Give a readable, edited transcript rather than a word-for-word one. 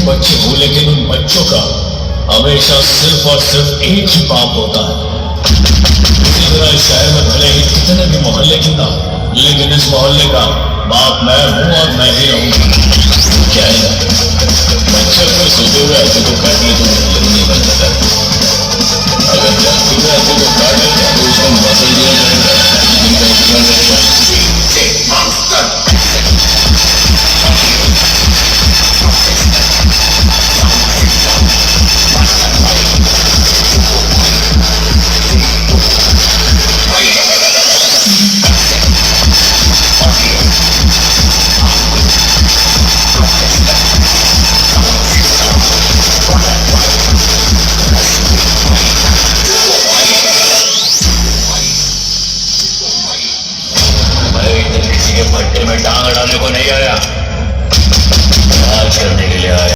बच्चे हो, लेकिन उन बच्चों का हमेशा सिर्फ और सिर्फ एक ही बाप होता है। इसी तरह इस शहर में भले ही कितने भी मोहल्ले क्यों ना, लेकिन इस मोहल्ले का बाप मैं हूँ और मैं ही रहूंगा। क्या है, बच्चे अपने सोते हुए ऐसे तो कर दिए तुमने,